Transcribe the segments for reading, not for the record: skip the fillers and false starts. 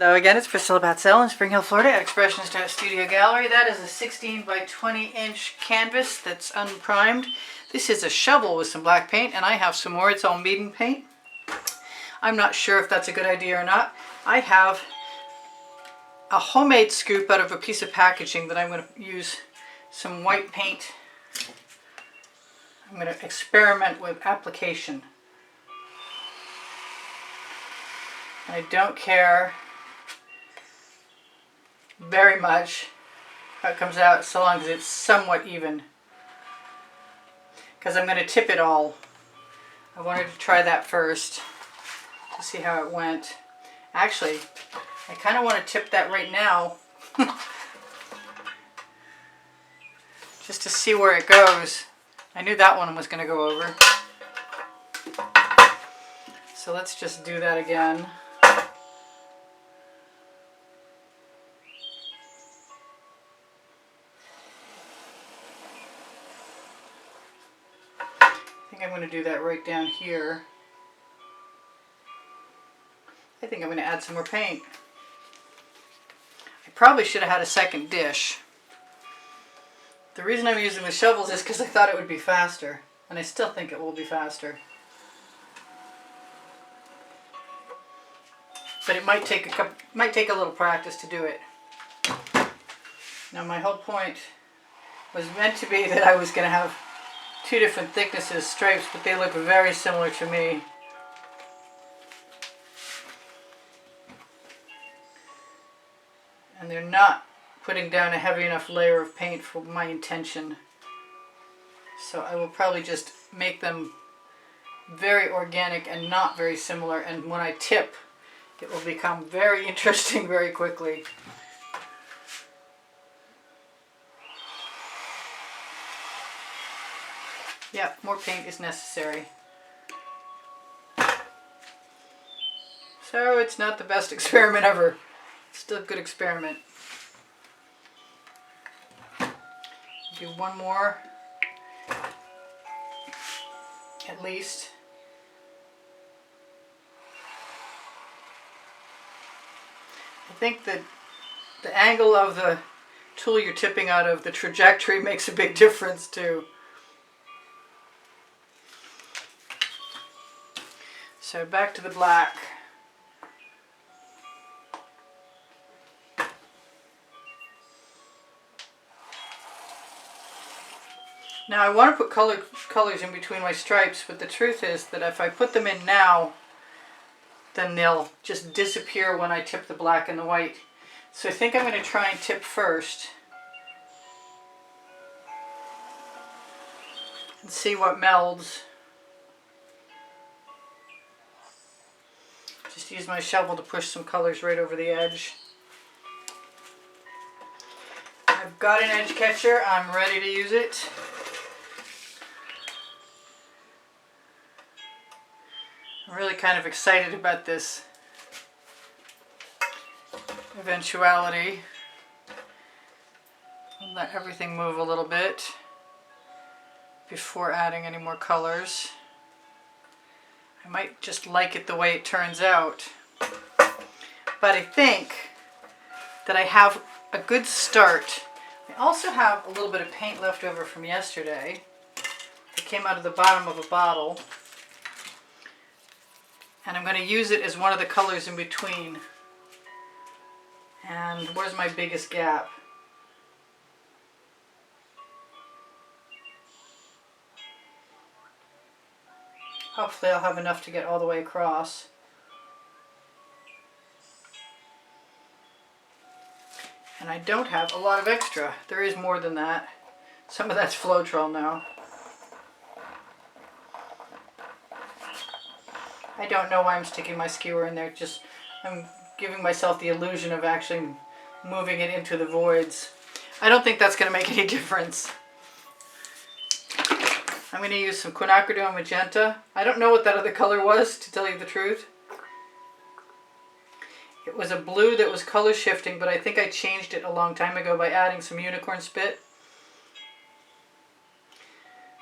Hello again, it's Priscilla Batzell in Spring Hill, Florida at Expressionist Art Studio Gallery. That is a 16 by 20 inch canvas that's unprimed. This is a shovel with some black paint, and I have some more. It's all Meeden paint. I'm not sure if that's a good idea or not. I have a homemade scoop out of a piece of packaging that I'm going to use some white paint. I'm going to experiment with application. And I don't care very much how it comes out, so long as it's somewhat even, because I'm going to tip it all. I wanted to try that first to see how it went. Actually, I kind of want to tip that right now just to see where it goes. I knew that one was going to go over, so let's just do that again. I'm going to do that right down here. I think I'm going to add some more paint. I probably should have had a second dish. The reason I'm using the shovels is because I thought it would be faster, and I still think it will be faster. But it might take a little practice to do it. Now my whole point was meant to be that I was going to have two different thicknesses stripes, but they look very similar to me. And they're not putting down a heavy enough layer of paint for my intention. So I will probably just make them very organic and not very similar, and when I tip, it will become very interesting very quickly. Yeah, more paint is necessary. So it's not the best experiment ever. It's still a good experiment. Do one more, at least. I think that the angle of the tool you're tipping out of, the trajectory, makes a big difference too. So back to the black. Now I want to put colors in between my stripes, but the truth is that if I put them in now, then they'll just disappear when I tip the black and the white. So I think I'm going to try and tip first and see what melds. Just use my shovel to push some colors right over the edge. I've got an edge catcher. I'm ready to use it. I'm really kind of excited about this eventuality. I'll let everything move a little bit before adding any more colors. I might just like it the way it turns out, but I think that I have a good start. I also have a little bit of paint left over from yesterday. It came out of the bottom of a bottle, and I'm going to use it as one of the colors in between. And where's my biggest gap? Hopefully I'll have enough to get all the way across. And I don't have a lot of extra. There is more than that. Some of that's Floetrol now. I don't know why I'm sticking my skewer in there. Just I'm giving myself the illusion of actually moving it into the voids. I don't think that's going to make any difference. I'm going to use some quinacridone magenta. I don't know what that other color was, to tell you the truth. It was a blue that was color shifting, but I think I changed it a long time ago by adding some unicorn spit.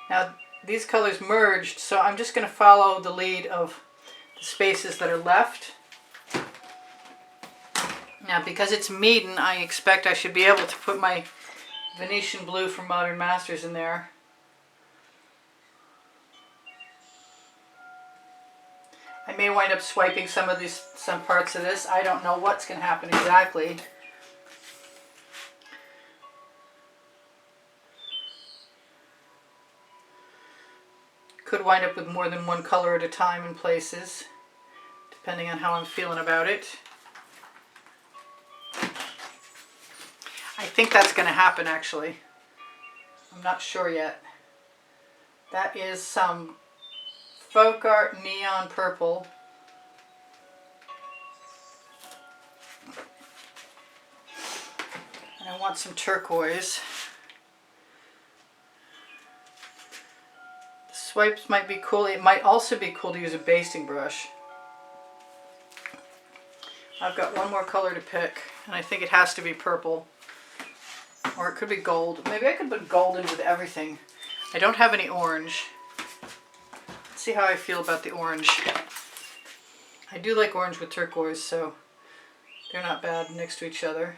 Now these colors merged, so I'm just going to follow the lead of the spaces that are left. Now because it's Meeden, I expect I should be able to put my Venetian blue from Modern Masters in there. I may wind up swiping some parts of this. I don't know what's going to happen exactly. Could wind up with more than one color at a time in places, depending on how I'm feeling about it. I think that's going to happen actually. I'm not sure yet. That is some Folk Art Neon Purple. And I want some turquoise. Swipes might be cool. It might also be cool to use a basting brush. I've got one more color to pick, and I think it has to be purple. Or it could be gold. Maybe I could put gold in with everything. I don't have any orange. Let's see how I feel about the orange. I do like orange with turquoise, so they're not bad next to each other.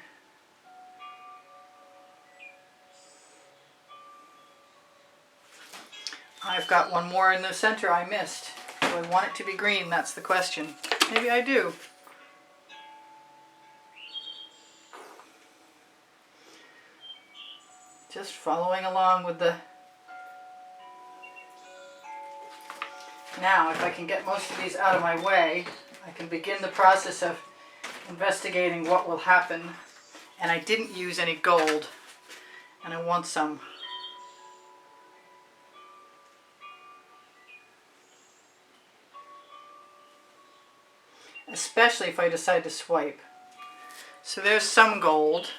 I've got one more in the center I missed. Do I want it to be green? That's the question. Maybe I do. Just following along with the... Now, if I can get most of these out of my way, I can begin the process of investigating what will happen. And I didn't use any gold, and I want some. Especially if I decide to swipe. So there's some gold.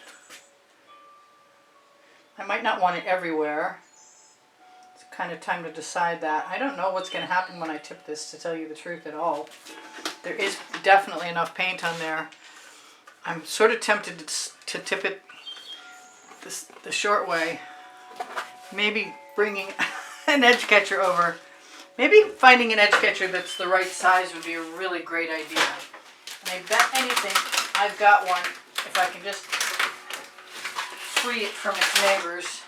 I might not want it everywhere. It's kind of time to decide that. I don't know what's going to happen when I tip this, to tell you the truth at all. There is definitely enough paint on there. I'm sort of tempted to tip it the short way. Maybe bringing an edge catcher over. Maybe finding an edge catcher that's the right size would be a really great idea. And I bet anything I've got one if I can just free it from its neighbors.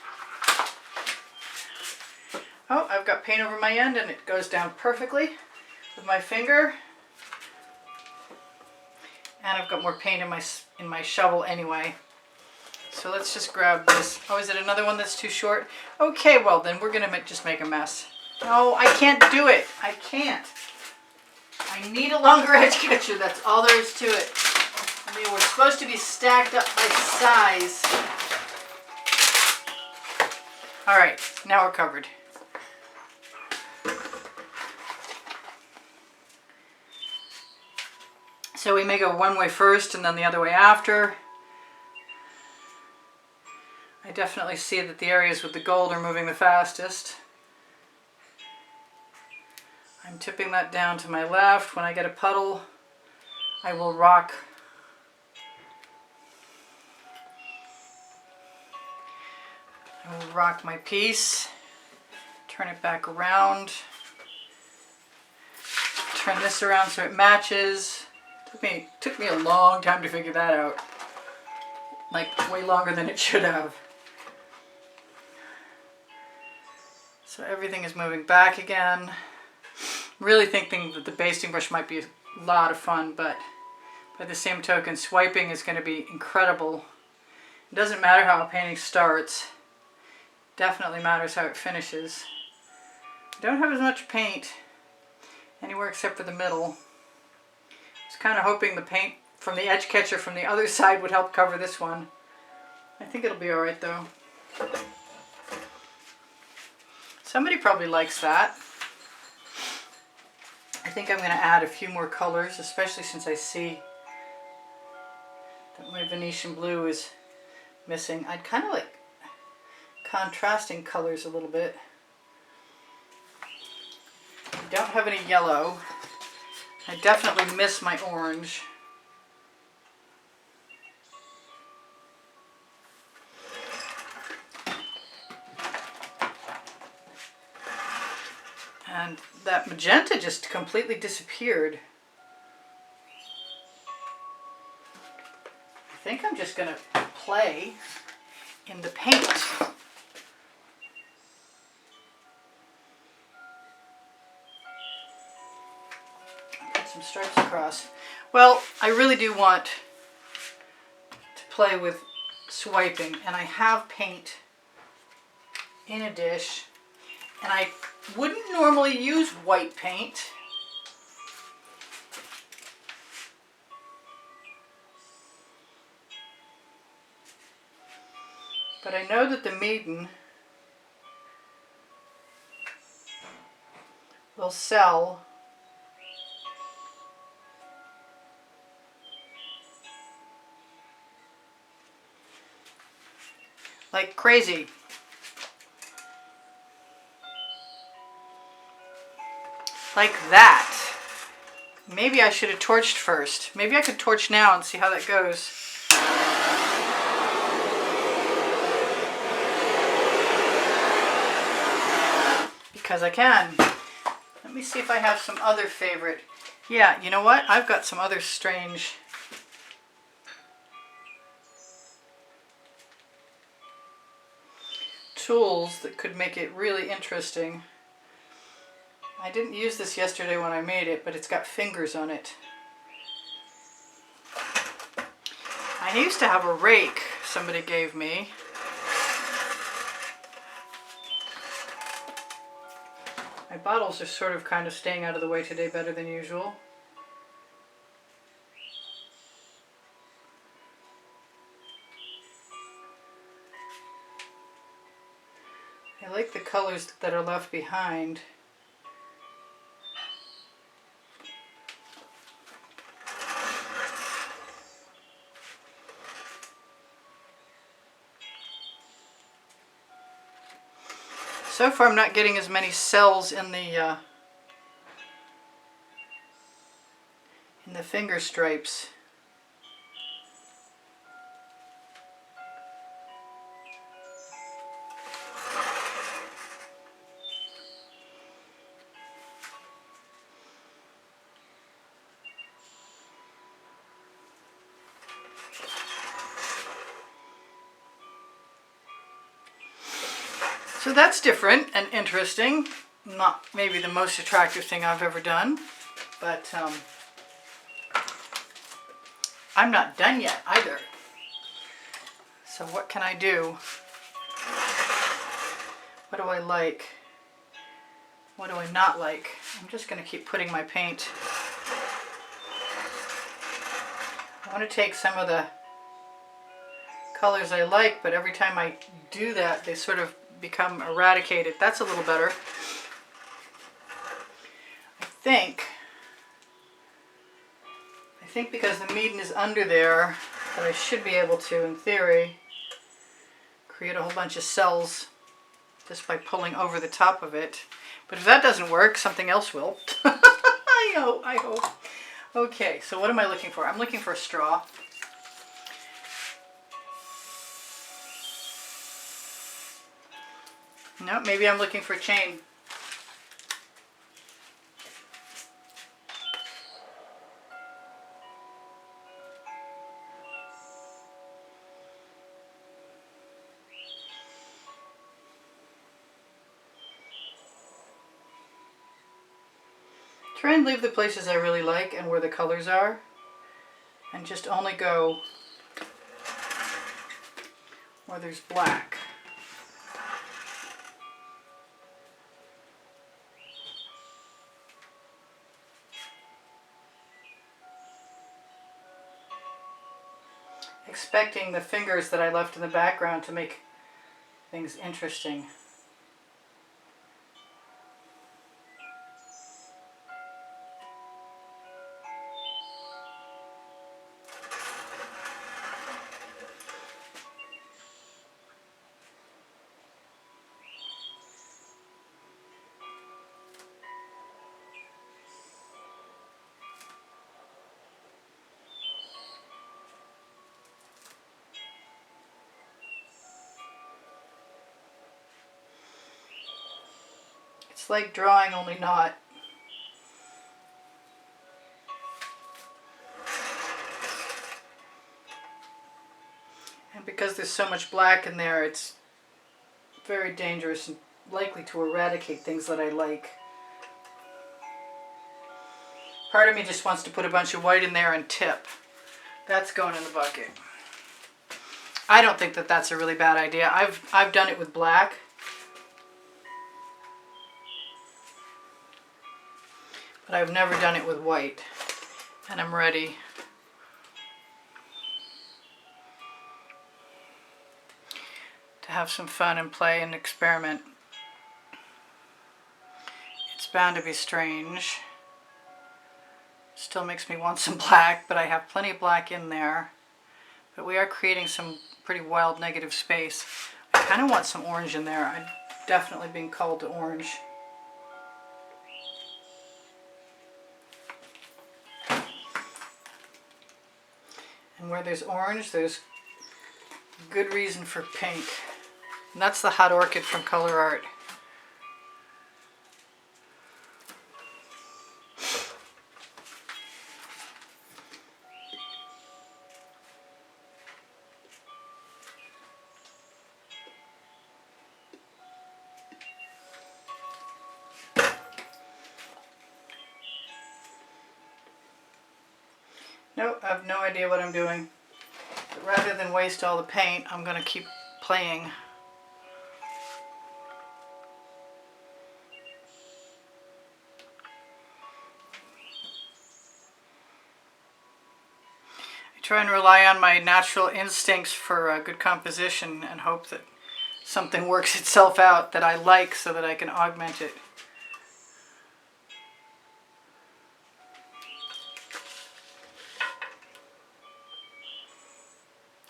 Oh, I've got paint over my end and it goes down perfectly with my finger. And I've got more paint in my shovel anyway. So let's just grab this. Oh, is it another one that's too short? Okay, well then we're gonna just make a mess. No, I can't do it. I can't. I need a longer edge catcher. That's all there is to it. I mean, we're supposed to be stacked up by size. All right, now we're covered. So we may go one way first and then the other way after. I definitely see that the areas with the gold are moving the fastest. I'm tipping that down to my left. When I get a puddle, I will rock. I will rock my piece, turn it back around, turn this around so it matches. Took me a long time to figure that out. Like way longer than it should have. So everything is moving back again. Really thinking that the basting brush might be a lot of fun, but by the same token, swiping is going to be incredible. It doesn't matter how a painting starts. It definitely matters how it finishes. I don't have as much paint anywhere except for the middle. I was kind of hoping the paint from the edge catcher from the other side would help cover this one. I think it'll be alright though. Somebody probably likes that. I think I'm going to add a few more colors, especially since I see that my Venetian blue is missing. I'd kind of like contrasting colors a little bit. I don't have any yellow. I definitely miss my orange. And that magenta just completely disappeared. think I'm just going to play in the paint. Put some stripes across. Well, I really do want to play with swiping, and I have paint in a dish, and I wouldn't normally use white paint. But I know that the Meeden will sell like crazy. Like that. Maybe I should have torched first. Maybe I could torch now and see how that goes. Because I can. Let me see if I have some other favorite. Yeah, you know what? I've got some other strange tools that could make it really interesting. I didn't use this yesterday when I made it, but it's got fingers on it. I used to have a rake somebody gave me. My bottles are sort of kind of staying out of the way today better than usual. I like the colors that are left behind. So far I'm not getting as many cells in the finger stripes. So that's different and interesting. Not maybe the most attractive thing I've ever done, but I'm not done yet either. So what can I do? What do I like? What do I not like? I'm just going to keep putting my paint. I want to take some of the colors I like, but every time I do that, they sort of become eradicated. That's a little better. I think because the Meeden is under there, that I should be able to, in theory, create a whole bunch of cells just by pulling over the top of it. But if that doesn't work, something else will. I hope. Okay, so what am I looking for? I'm looking for a straw. No, maybe I'm looking for a chain. Try and leave the places I really like and where the colors are, and just only go where there's black. Expecting the fingers that I left in the background to make things interesting. It's like drawing, only not. And because there's so much black in there, it's very dangerous and likely to eradicate things that I like. Part of me just wants to put a bunch of white in there and tip. That's going in the bucket. I don't think that that's a really bad idea. I've done it with black. But I've never done it with white. And I'm ready. To have some fun and play and experiment. It's bound to be strange. Still makes me want some black, but I have plenty of black in there. But we are creating some pretty wild negative space. I kind of want some orange in there. I'm definitely being called to orange. And where there's orange, there's good reason for pink. And that's the Hot Orchid from Color Art. Nope, I have no idea what I'm doing. But rather than waste all the paint, I'm going to keep playing. I try and rely on my natural instincts for good composition and hope that something works itself out that I like so that I can augment it.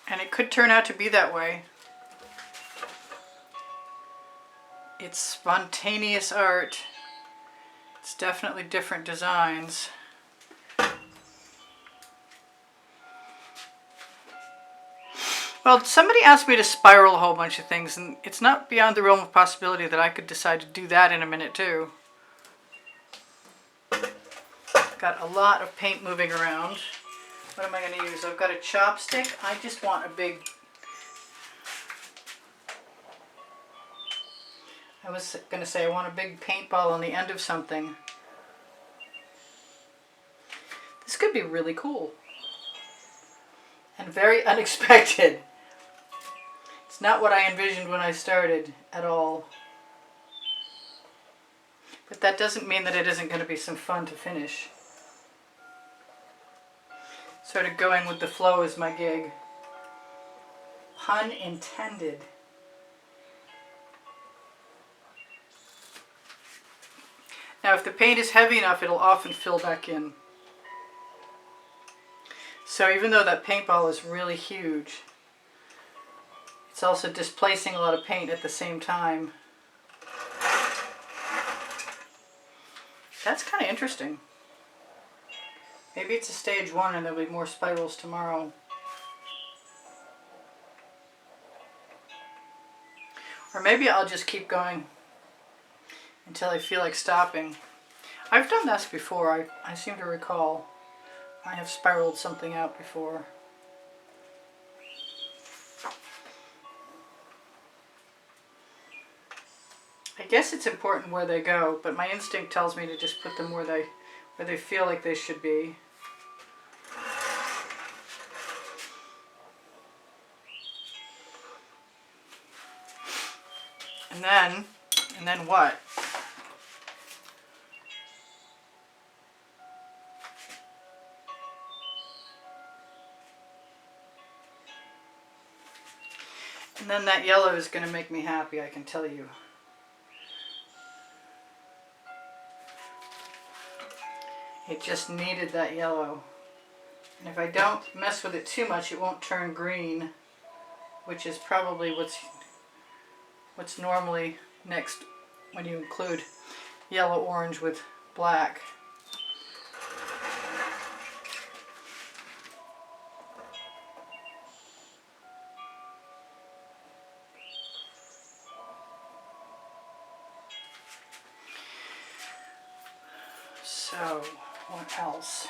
And it could turn out to be that way. It's spontaneous art. It's definitely different designs. Well, somebody asked me to spiral a whole bunch of things, and it's not beyond the realm of possibility that I could decide to do that in a minute too. Got a lot of paint moving around. What am I going to use? I've got a chopstick. I just want a big... I was going to say I want a big paintball on the end of something. This could be really cool. And very unexpected. It's not what I envisioned when I started at all. But that doesn't mean that it isn't going to be some fun to finish. Sort of going with the flow is my gig. Pun intended. Now if the paint is heavy enough, it'll often fill back in. So even though that paintball is really huge, it's also displacing a lot of paint at the same time. That's kind of interesting. Maybe it's a stage one and there'll be more spirals tomorrow. Or maybe I'll just keep going until I feel like stopping. I've done this before, I seem to recall. I have spiraled something out before. I guess it's important where they go, but my instinct tells me to just put them where they feel like they should be. And then what? And then that yellow is going to make me happy, I can tell you. It just needed that yellow. And if I don't mess with it too much, it won't turn green, which is probably what's normally next when you include yellow-orange with black. So, what else?